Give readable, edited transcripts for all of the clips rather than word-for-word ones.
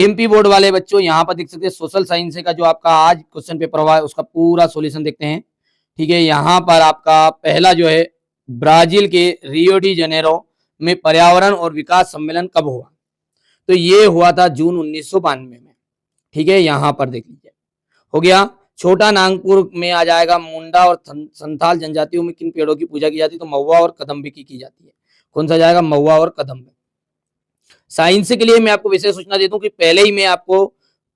MP board वाले बच्चों यहाँ पर देख सकते हैं सोशल साइंस का जो आपका आज क्वेश्चन पेपर हुआ है उसका पूरा सॉल्यूशन देखते हैं। ठीक है, यहाँ पर आपका पहला जो है ब्राजील के रियो डी जेनेरो में पर्यावरण और विकास सम्मेलन कब हुआ? तो ये हुआ था जून 1992 में। ठीक है, यहाँ पर देख लीजिए हो गया। छोटा नागपुर में आ जाएगा मुंडा और संथाल जनजातियों में किन पेड़ों की पूजा की जाती है? तो महुआ और कदम्ब की जाती है। कौन सा जाएगा? महुआ और कदम्ब। साइंस के लिए मैं आपको विशेष सूचना देता हूँ कि पहले ही मैं आपको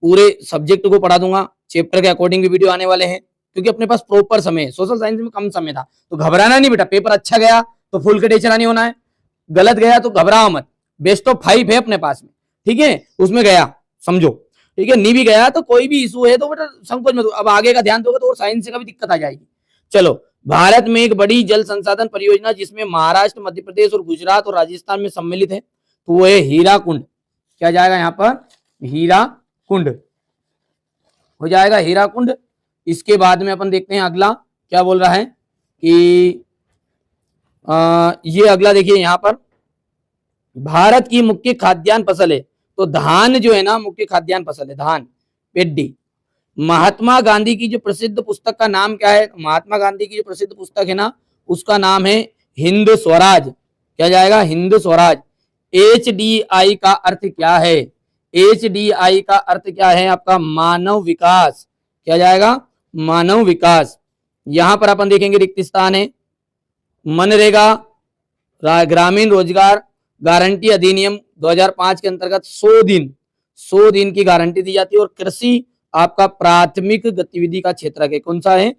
पूरे सब्जेक्ट को पढ़ा दूंगा, चैप्टर के अकॉर्डिंग भी वीडियो आने वाले हैं, क्योंकि अपने पास प्रॉपर समय है। सोशल साइंस में कम समय था तो घबराना नहीं बेटा, पेपर अच्छा गया तो फुल के टीचर नहीं होना है, गलत गया तो घबराओ मत, बेस्ट ऑफ 5 है अपने पास में। ठीक है, उसमें गया समझो। ठीक है, नहीं भी गया तो कोई भी इशू है तो बेटा संकोच मत, अब आगे का ध्यान दोगे तो और साइंस का भी दिक्कत आ जाएगी। चलो, भारत में एक बड़ी जल संसाधन परियोजना जिसमें महाराष्ट्र, मध्य प्रदेश और गुजरात और राजस्थान में सम्मिलित है तो वो है हीरा कुंड। क्या जाएगा यहाँ पर? हीरा कुंड हो जाएगा, हीरा कुंड। इसके बाद में अपन देखते हैं अगला क्या बोल रहा है कि ये अगला देखिए यहाँ पर, भारत की मुख्य खाद्यान्न फसल है तो धान जो है ना मुख्य खाद्यान्न फसल है, धान पेड्डी। महात्मा गांधी की जो प्रसिद्ध पुस्तक का नाम क्या है? महात्मा गांधी की जो प्रसिद्ध पुस्तक है ना उसका नाम है हिंद स्वराज। क्या जाएगा? हिंद स्वराज। HDI का अर्थ क्या है? HDI का अर्थ क्या है आपका? मानव विकास। क्या जाएगा? मानव विकास। यहां पर अपन देखेंगे रिक्त स्थान है, मनरेगा ग्रामीण रोजगार गारंटी अधिनियम 2005 के अंतर्गत 100 दिन की गारंटी दी जाती है। और कृषि आपका प्राथमिक गतिविधि का क्षेत्र है। कौन सा है?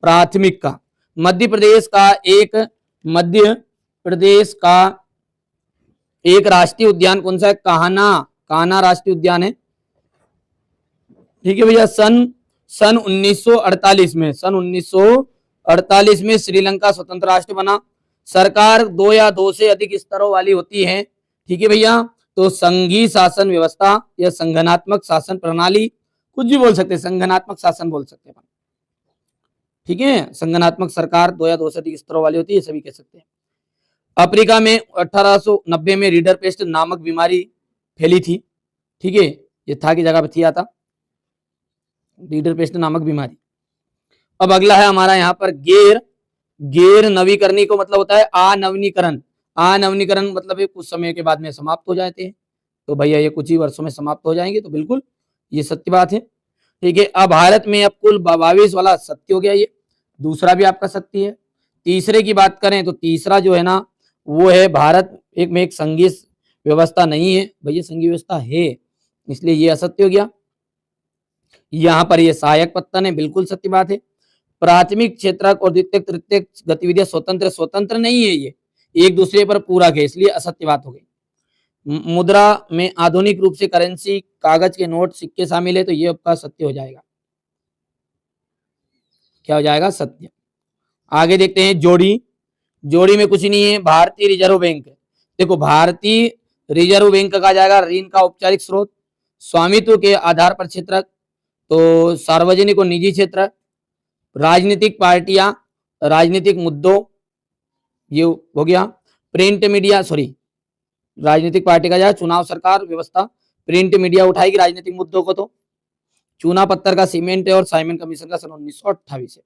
प्राथमिक का। मध्य प्रदेश का एक राष्ट्रीय उद्यान कौन सा है? कान्हा राष्ट्रीय उद्यान है। ठीक है भैया, सन 1948 में श्रीलंका स्वतंत्र राष्ट्र बना। सरकार 2 या 2 से अधिक स्तरों वाली होती है। ठीक है भैया, तो संघीय शासन व्यवस्था या संगठनात्मक शासन प्रणाली, कुछ भी बोल सकते हैं, संगठनात्मक शासन बोल सकते हैं। ठीक है, संगठनात्मक सरकार 2 या 2 से अधिक स्तरों वाली होती है, सभी कह सकते हैं। अफ्रीका में 1890 में रीडर पेस्ट नामक बीमारी फैली थी। ठीक है, ये था की जगह पर थी आता रीडर पेस्ट नामक बीमारी। अब अगला है हमारा यहाँ पर गैर नवीकरणीय को मतलब होता है अनवीनीकरण। अनवीनीकरण मतलब कुछ समय के बाद में समाप्त हो जाते हैं, तो भैया ये कुछ ही वर्षों में समाप्त हो जाएंगे, तो बिल्कुल ये सत्य बात है। ठीक है, अब भारत में अब कुल 22 वाला सत्य हो गया, ये दूसरा भी आपका सत्य है। तीसरे की बात करें तो तीसरा जो है ना वो है भारत में एक संघीय व्यवस्था नहीं है। भैया संघीय व्यवस्था है, इसलिए ये असत्य हो गया। यहाँ पर ये सहायक पत्तन है, बिल्कुल सत्य बात है। प्राथमिक क्षेत्र और द्वितीयक तृतीयक गतिविधियां स्वतंत्र नहीं है, ये एक दूसरे पर पूरक है, इसलिए असत्य बात हो गई। मुद्रा में आधुनिक रूप से करेंसी कागज के नोट सिक्के शामिल है, तो ये आपका सत्य हो जाएगा। क्या हो जाएगा? सत्य। आगे देखते हैं जोड़ी में कुछ नहीं है, भारतीय रिजर्व बैंक। देखो, भारतीय रिजर्व बैंक का जाएगा ऋण का औपचारिक स्रोत, स्वामित्व के आधार पर क्षेत्र, तो सार्वजनिक और निजी क्षेत्र, राजनीतिक पार्टियां, राजनीतिक मुद्दों, ये हो गया। प्रिंट मीडिया, राजनीतिक पार्टी का जाए चुनाव सरकार व्यवस्था, प्रिंट मीडिया उठाएगी राजनीतिक मुद्दों को, तो चुनाव पत्र का सीमेंट है और साइमन कमीशन का सन 1928 है।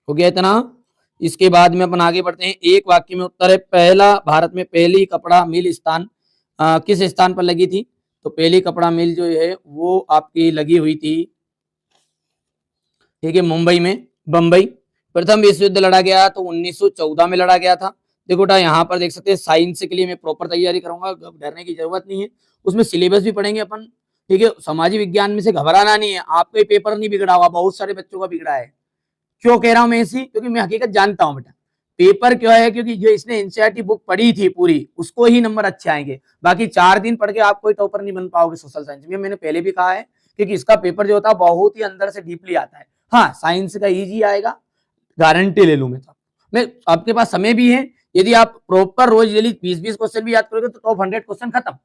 हो गया इतना। इसके बाद में अपन आगे बढ़ते हैं। एक वाक्य में उत्तर है, पहला भारत में पहली कपड़ा मिल स्थान किस स्थान पर लगी थी? तो पहली कपड़ा मिल जो है वो आपकी लगी हुई थी, ठीक है, मुंबई में, बंबई। प्रथम विश्व युद्ध लड़ा गया तो 1914 में लड़ा गया था। देखो बेटा, यहाँ पर देख सकते हैं साइंस के लिए मैं प्रॉपर तैयारी करूंगा, डरने की जरूरत नहीं है। उसमें सिलेबस भी पढ़ेंगे अपन, ठीक है। सामाजिक विज्ञान में से घबराना नहीं है, आपका पेपर नहीं बिगड़ा हुआ, बहुत सारे बच्चों का बिगड़ा है। क्यों कह रहा हूं मैं ऐसी? क्योंकि मैं हकीकत जानता हूं बेटा। पेपर क्यों है? क्योंकि जो इसने एनसीईआरटी बुक पढ़ी थी पूरी, उसको ही नंबर अच्छे आएंगे। बाकी 4 दिन पढ़ के आप कोई टॉपर नहीं बन पाओगे सोशल साइंस में, मैंने पहले भी कहा है, क्योंकि इसका पेपर जो होता है बहुत ही अंदर से डीपली आता है। हाँ, साइंस का इजी आएगा, गारंटी ले लूं मैं आपके पास समय भी है। यदि आप प्रॉपर रोज डेली 20-20 क्वेश्चन भी याद करोगे तो टॉप 100 क्वेश्चन खत्म।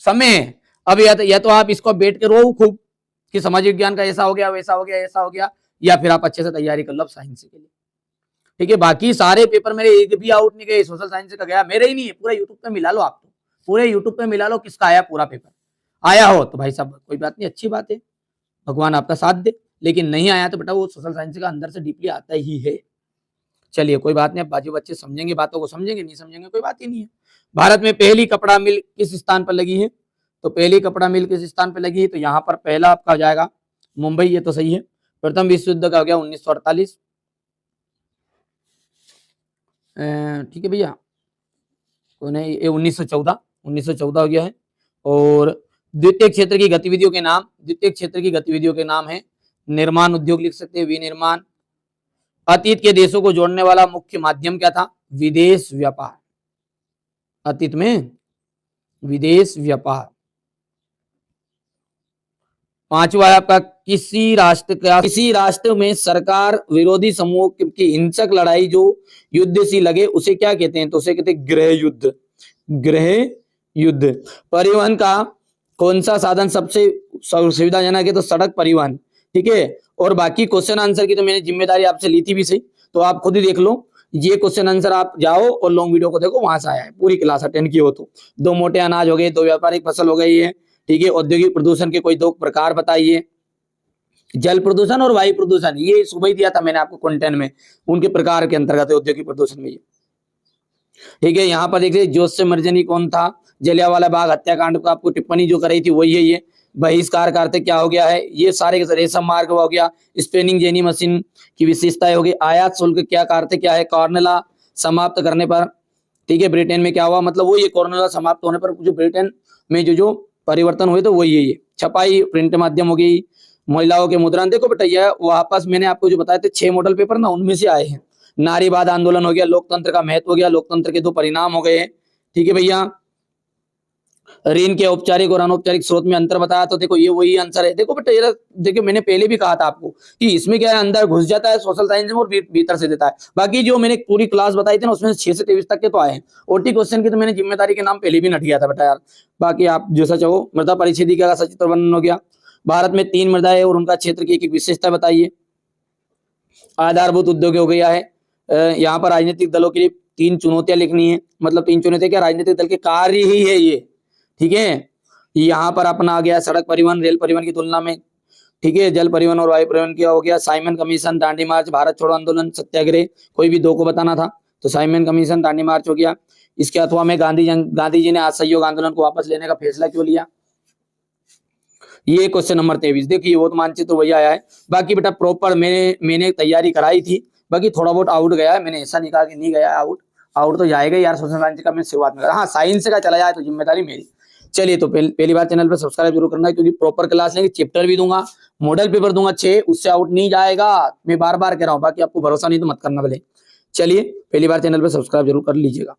समय है। अब या तो आप इसको बैठ के रो खूब कि सामाजिक विज्ञान का ऐसा हो गया, वैसा हो गया, ऐसा हो गया, या फिर आप अच्छे से तैयारी कर लो साइंस के लिए, ठीक है। बाकी सारे पेपर मेरे एक भी आउट नहीं गए, सोशल साइंस का गया, मेरे ही नहीं है, पूरा यूट्यूब पे मिला लो, आप तो पूरे यूट्यूब पे मिला लो किसका आया पूरा पेपर। आया हो तो भाई साहब कोई बात नहीं, अच्छी बात है, भगवान आपका साथ दे। लेकिन नहीं आया तो बेटा वो सोशल साइंस का अंदर से डीपली आता ही है। चलिए कोई बात नहीं, अब बाजू बच्चे समझेंगे बातों को, समझेंगे नहीं समझेंगे कोई बात ही नहीं है। भारत में पहली कपड़ा मिल किस स्थान पर लगी है? तो पहली कपड़ा मिल किस स्थान पर लगी है? तो यहाँ पर पहला आपका हो जाएगा मुंबई, ये तो सही है। प्रथम विश्व युद्ध का हो गया 1948, ठीक है भैया, तो नहीं ये 1914 हो गया है। और द्वितीय क्षेत्र की गतिविधियों के नाम, द्वितीय क्षेत्र की गतिविधियों के नाम है निर्माण उद्योग लिख सकते हैं, विनिर्माण। अतीत के देशों को जोड़ने वाला मुख्य माध्यम क्या था? विदेश व्यापार, अतीत में विदेश व्यापार। पांचवा है आपका किसी राष्ट्र में सरकार विरोधी समूह की हिंसक लड़ाई जो युद्ध सी लगे उसे क्या कहते हैं? तो उसे कहते हैं गृह युद्ध, गृह युद्ध। परिवहन का कौन सा साधन सबसे सुविधाजनक है? तो सड़क परिवहन, ठीक है। और बाकी क्वेश्चन आंसर की तो मैंने जिम्मेदारी आपसे ली थी भी सही, तो आप खुद ही देख लो, ये क्वेश्चन आंसर आप जाओ और लॉन्ग वीडियो को देखो, वहां से आया है, पूरी क्लास अटेंड की हो तो। दो मोटे अनाज हो गए, दो व्यापारिक फसल हो गई है, ठीक है। औद्योगिक प्रदूषण के कोई दो प्रकार बताइए, जल प्रदूषण और वायु प्रदूषण, ये सुबह ही दिया था मैंने आपको कंटेंट में, उनके प्रकार के अंतर्गत औद्योगिक प्रदूषण में ये, ठीक है। यहाँ पर देखिए जोश से मर्जनी कौन था? जलियांवाला बाग हत्याकांड को आपको टिप्पणी जो कराई थी वही है ये। बहिष्कार करते क्या हो गया है? ये सारे रेशम मार्ग हो गया। स्पेनिंग जेनी मशीन की विशेषताएं होगी। आयात शुल्क क्या करते क्या है? कॉर्नेला समाप्त करने पर, ठीक है। ब्रिटेन में क्या हुआ? मतलब वो ये कॉर्नेला समाप्त होने पर जो ब्रिटेन में जो परिवर्तन हुए तो वही है ये। छपाई प्रिंट माध्यम हो गई। महिलाओं के मुद्रण, देखो बेटा ये वापस मैंने आपको जो बताए थे 6 मॉडल पेपर ना, उनमें से आए हैं। नारीवाद आंदोलन हो गया, लोकतंत्र का महत्व हो गया, लोकतंत्र के 2 परिणाम हो गए हैं, ठीक है भैया। ऋण के औपचारिक और अनौपचारिक स्रोत में अंतर बताया, तो देखो ये वही आंसर है। देखो बेटा ये देखो मैंने पहले भी कहा था आपको कि इसमें क्या है, अंदर घुस जाता है सोशल साइंस में और भीतर से देता है। बाकी जो मैंने पूरी क्लास बताई थी ना उसमें 6 से 23 तक के तो आए हैं। ओटी क्वेश्चन की तो मैंने जिम्मेदारी के नाम पहले भी नट गया था बेटा यार। बाकी आप जैसा चाहो। मृदा परिच्छेदिका का सचित्र वर्णन हो गया। भारत में 3 मृदाएं और उनका क्षेत्र की एक विशेषता बताइए। आधारभूत उद्योग हो गया है। यहाँ पर राजनीतिक दलों के लिए 3 चुनौतियां लिखनी है, मतलब 3 चुनौतियां क्या? राजनीतिक दल के कार्य ही है ये, ठीक है। यहाँ पर अपना आ गया सड़क परिवहन रेल परिवहन की तुलना में, ठीक है। जल परिवहन और वायु परिवहन किया हो गया। साइमन कमीशन, दांडी मार्च, भारत छोड़ो आंदोलन, सत्याग्रह, कोई भी 2 को बताना था तो साइमन कमीशन, दांडी मार्च हो गया। इसके अथवा में गांधी जी ने असहयोग आंदोलन को वापस लेने का फैसला क्यों लिया? ये क्वेश्चन नंबर 23। देखिए वो तो मानचित्र वही आया है। बाकी बेटा प्रॉपर मैंने तैयारी कराई थी, बाकी थोड़ा बहुत आउट गया है। मैंने ऐसा नहीं कहा कि नहीं गया आउट, आउट तो जाएगा यार। सोशल साइंस का मैंने शुरुआत में कहा, हाँ साइंस का चला जाए तो जिम्मेदारी मेरी। चलिए तो पहली बार चैनल पर सब्सक्राइब जरूर करना है, क्योंकि प्रॉपर क्लास लेंगे, चैप्टर भी दूंगा, मॉडल पेपर दूंगा 6, उससे आउट नहीं जाएगा। मैं बार बार कह रहा हूँ, बाकी आपको भरोसा नहीं तो मत करना भले। चलिए पहली बार चैनल पर सब्सक्राइब जरूर कर लीजिएगा।